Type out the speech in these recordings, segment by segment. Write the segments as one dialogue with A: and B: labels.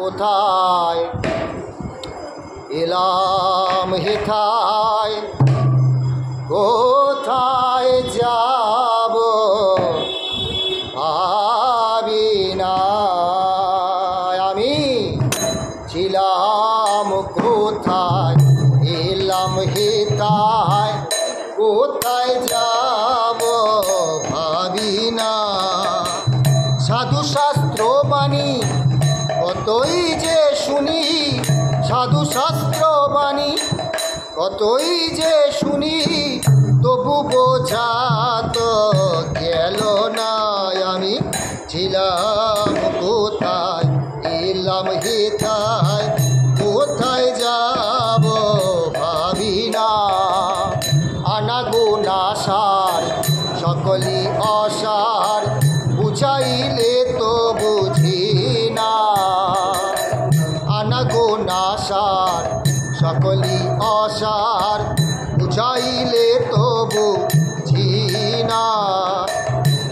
A: কোথায় এলাম হেথায় কোথায় যাব ভাবি না আমি ছিলাম কোথায় এলাম হেথায় কোথায় যাব ভাবি না সাধু শাস্ত্র বাণী কতই যে শুনি সাধু শাস্ত্র বাণী কতই যে শুনি তবু বোঝা তো গেল না আমি ছিলাম কোথায় এলাম হেথায় কোথায় যাব ভাবি না আনাগোনা সার সকলই অসার বুঝাইলে তো বুঝি না আনাগোনা সার সকলই অসার বুঝাইলে তো বুঝি না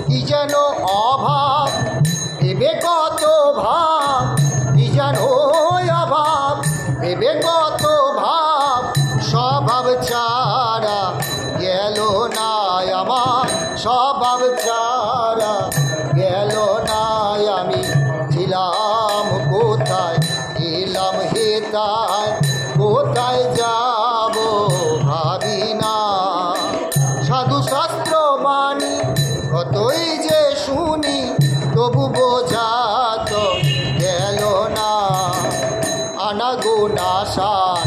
A: কি যেন অভাব ভেবে কত ভাব কি যেন অভাব ভেবে কত ভাব স্বভাব ছাড়া গেল না আমার স্বভাব ছাড়া গেল না আমি ছিলাম কোথায় এলাম হেথায় কোথায় যাব ভাবি না সাধু শাস্ত্র বাণী কতই যে শুনি তবু বোঝা তো গেল না আনাগোনা সার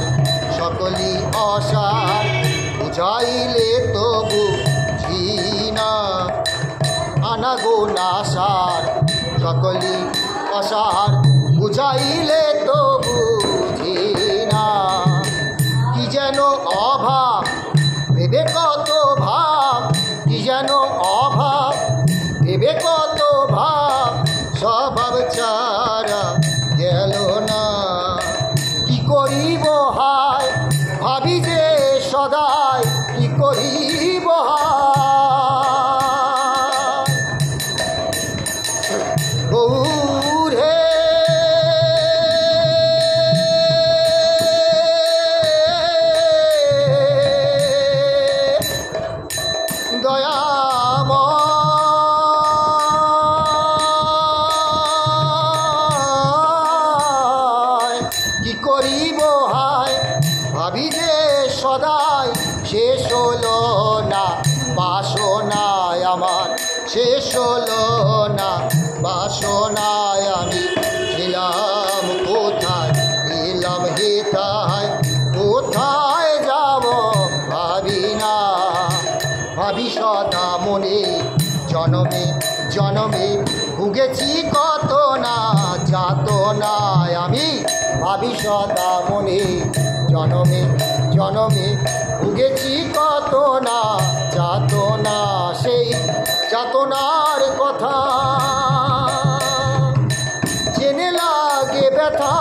A: সকলই অসার বুঝাইলে তবু বুঝি না আনাগোনা সার সকলই অসার বুঝাইলে তবু বুঝি না কি যেন অভাব ভেবে কত ভাব কি যেন অভাব ভেবে কত ভাব স্বভাব ছাড়া গেল না কি করিব হায় ভাবি যে সদাই কি করিব গৌরে দয়াময় কি করিব হায় ভাবি যে সদাই শেষ হলো না বাসনায় আমার শেষ হলো না বাসনায় আমি ছিলাম কোথায় এলাম হেথায় কোথায় যাব ভাবি না ভাবি সদা মনে জনমে জনমে ভুগেছি কত না যাতনায় আমি ভাবি সদা মনে জনমে জনমে ভুগেছি কত না যাতনা সেই যাতনার কথা জেনে লাগে ব্যথা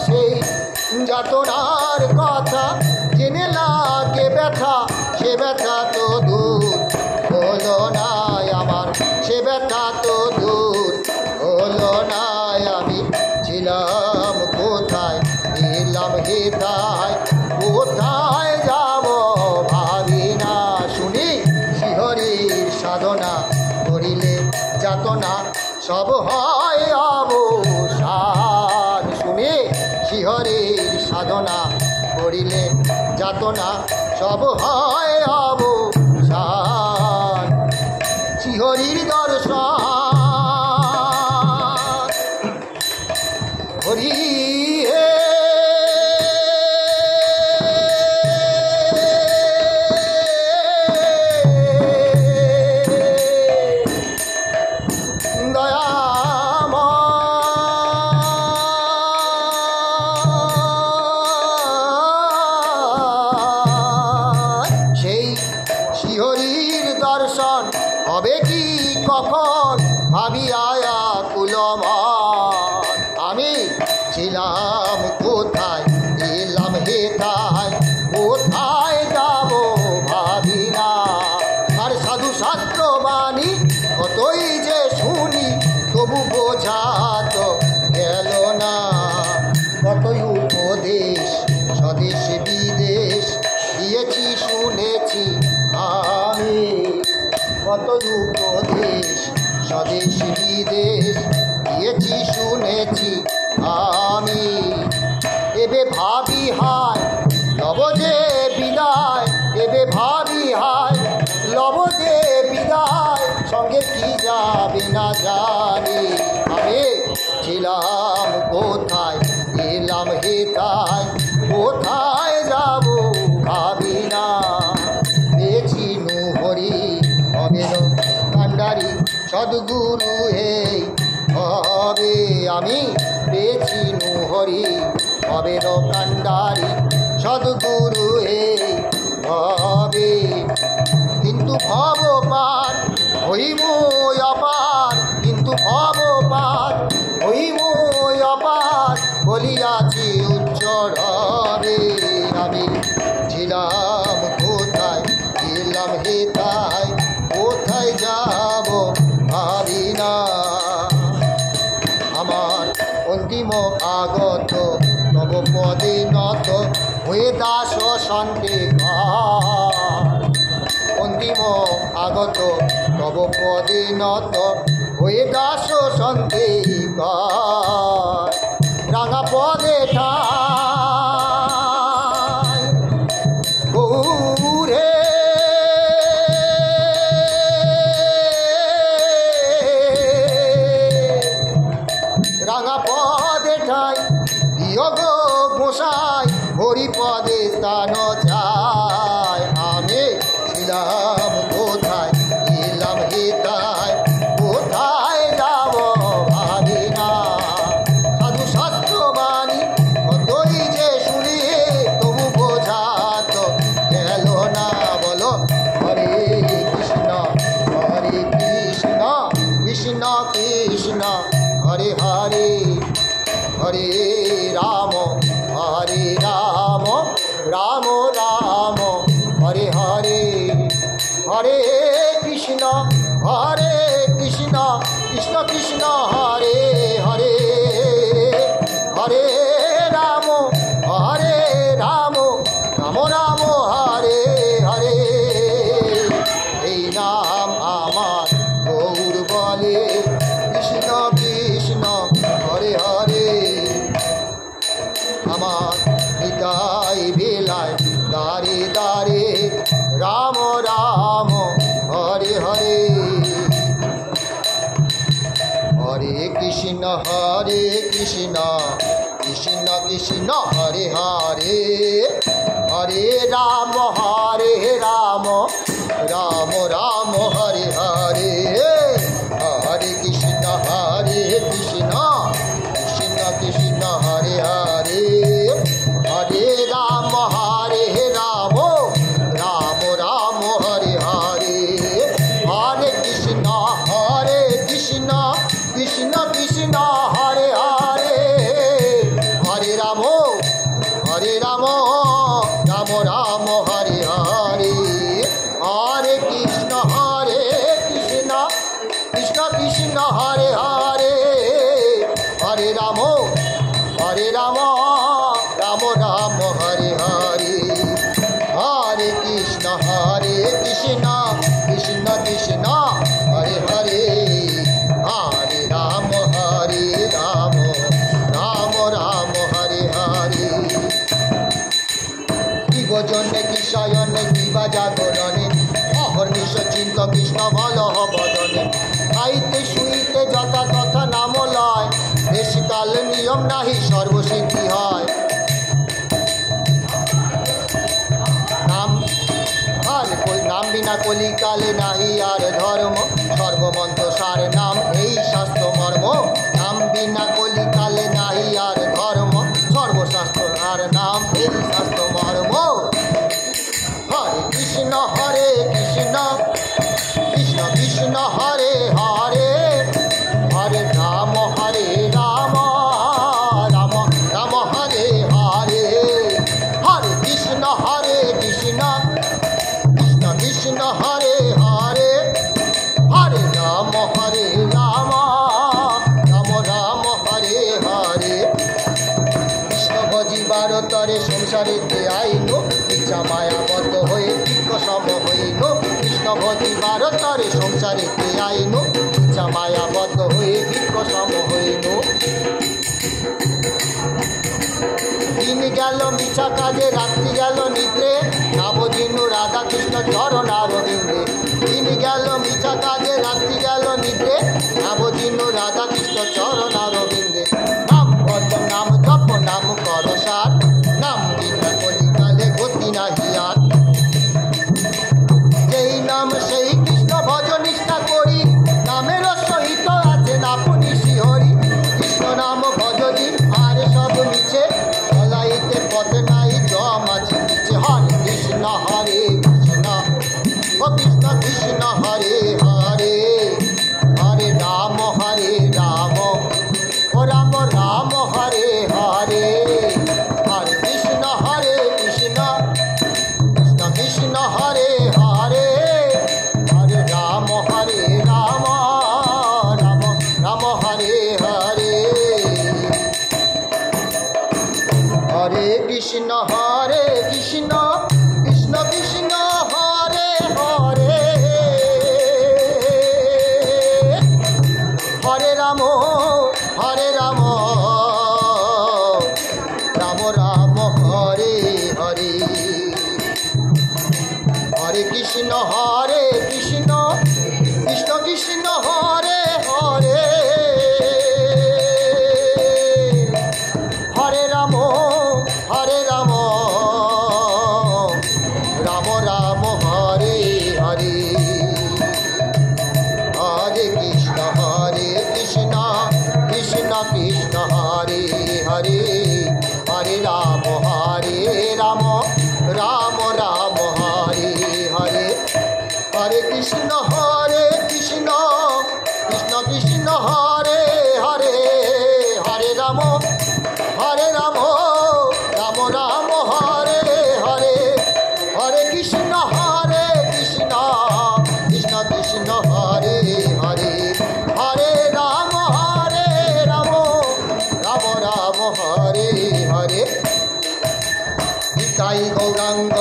A: সেই যাতনার কথা জেনে লাগে ব্যথা সে ব্যথা তো দূর হলো না আমার সে ব্যথা তো দূর হলো না আমি ছিলাম কোথায় এলাম হেথায় কোথায় যাব ভাবি না শুনি শিহরির সাধনা করিলে যাতনা সব হয় অবসান শুনি শিহরির সাধনা করিলে যাতনা সব হয় অবসান শিহরির দর্শন হরি হে সেই শিহরির দর্শন হবে কি কখন ভাবি আয়া কুলমান আমি ছিলাম কোথায় এলাম হেথায় কোথায় যাব ভাবি না আর সাধু শাস্ত্র বাণী কতই যে শুনি তবু বোঝা তো গেল উপদেশ স্বদেশ বিদেশ দিয়েছি শুনেছি আমি। এবে ভাবি হায় লব যে বিদায়, এবে ভাবি হায় লব যে বিদায়, সঙ্গে কি যাবে না জানি। আমি ছিলাম কোথায়, এলাম হেথায়, কোথায় যাব ভাবি না। পেয়েছি হরি অবেদ কান্ডারি সদ্গুরু এই হবে। আমি পেয়েছি হরি অবেদ কান্ডারি সদ্গুরু এই হবে। কিন্তু ভবপার হইব অপার, কিন্তু ভবপার হইব অপার, বলিয়াছি উচ্চরবে। আমি ছিলাম কোথায়, ছিলাম হেথায়, কোথায় যাব ভাবি না। আমার অন্তিম আগত নব পদে নত হয়ে দাস শান্তি ঘর। অন্তিম আগত নব পদে নত হয়ে দাস শান্তি ঘর। রাঙা পদে ঠাই গৌরে রাঙা পদে ঠাই বিয়োগ গোসাই, হরি পদে স্থান চাই। আমি ছিলাম কোথায়, এলাম হেথায়, কোথায় যাব ভাবি না। সাধু শাস্ত্রবাণী কতই যে শুনি, তবু বোঝা তো গেল না। বলো হরে কৃষ্ণ হরে কৃষ্ণ, কৃষ্ণ কৃষ্ণ হরে হরে, হরে রাম হরে রাম, রাম রাম হরে হরে। হরে কৃষ্ণ কৃষ্ণ, কৃষ্ণ কৃষ্ণ হরে হরে, হরে রাম রাম, রাম রাম হরে হরে। এই নাম আমার গৌর বলে, কৃষ্ণ কৃষ্ণ হরে হরে। আমার হৃদয় বেলায় দারে দারে রাম রাম হরে হরে। হরে কৃষ্ণ কৃষ্ণ কৃষ্ণ হরে হরে, হরে রাম রাম, রাম রাম হরে হরে। হরে কৃষ্ণ কৃষ্ণ কৃষ্ণ হরে হরে, হরে রাম রাম, রাম রাম হরে হরে। হরে কৃষ্ণ কৃষ্ণ কৃষ্ণ হরে হরে, হরে রাম রাম রাম হরে হরে। হরে কৃষ্ণ কৃষ্ণ কৃষ্ণ হরে হরে, হরে রাম রাম, রাম রাম হরে হরে। হরে কৃষ্ণ কৃষ্ণ কৃষ্ণ হরে হরে, হরে রাম রাম, রাম রাম হরে হরে। কি গোজনে কি শয়নে কি বা জাগরণে, অহর্নিশ চিন্ত কৃষ্ণ বল বদনে। খাইতে শুইতে যথা তথা নাম লয়, দেশকাল নিয়ম নাহি সর্বসিদ্ধি হয়। নাম বিনা কলিকালে নাহি আর ধর্ম, সর্বমন্ত্র সার নাম এই শাস্ত্র মর্ম। নাম বিনা কলিকালে নাহি আর ধর্ম, সর্বশাস্ত্র আর নাম এই শাস্ত্র মর্ম। হরে কৃষ্ণ কৃষ্ণ কৃষ্ণ হরে হরে, হরে রাম রাম, রাম রাম হরে হরে। হরে কৃষ্ণ কৃষ্ণ কৃষ্ণ হরে হরে, হরে রাম রাম, রাম রাম হরে হরে। কৃষ্ণ ভজিবার তরে সংসারেতে আইন, ইচ্ছা মায়াবদ্ধ হয়ে বৃক্ষ সম হইল। কৃষ্ণ ভজিবার তরে সংসারে মিছা কাজে রাত্রি গেল নিদ্রে, নাবজিনু রাধা কৃষ্ণ চরণ আরবিন্দে। দিন গেল মিছা কাজে রাত্রি গেল নিদ্রে, নাবজিনু রাধা কৃষ্ণ চরণ আরবিন্দে। নাম ভজ নাম জপ নাম কর সার, নাম বিনা কলিকালে গতি নাহি আর। যেই নাম সেই কৃষ্ণ ভজ নিষ্ঠা করি, নামের সহিত আছেন আপনি শ্রীহরি। কৃষ্ণ নাম ভজরি আর সব মিছে, চলাইতে পথে নাই জম আছে পিছে। হরে কৃষ্ণ ও কৃষ্ণ কৃষ্ণ হরে হরে, হরে রাম ও রাম রাম হরে হরে। হরে কৃষ্ণ কৃষ্ণ কৃষ্ণ হরে হরে, হরে রাম রাম রাম হরে হরে। হরে কৃষ্ণ কৃষ্ণ কৃষ্ণ হরে হরে, হরে রাম রাম রাম হরে হরে। হরে কৃষ্ণ কৃষ্ণ কৃষ্ণ হরে হরে, হরে রাম রাম রাম হরে হরে। হরে কৃষ্ণ কৃষ্ণ কৃষ্ণ হরে হরে, হরে রাম রাম রাম হরে হরে। হরে কৃষ্ণ কৃষ্ণ কৃষ্ণ হরে হরে, হরে রাম রাম রাম হরে হরে। হরে কৃষ্ণ কৃষ্ণ কৃষ্ণ হরে হরে, হরে রাম রাম রাম হরে হরে। নিতাই গৌরাঙ্গ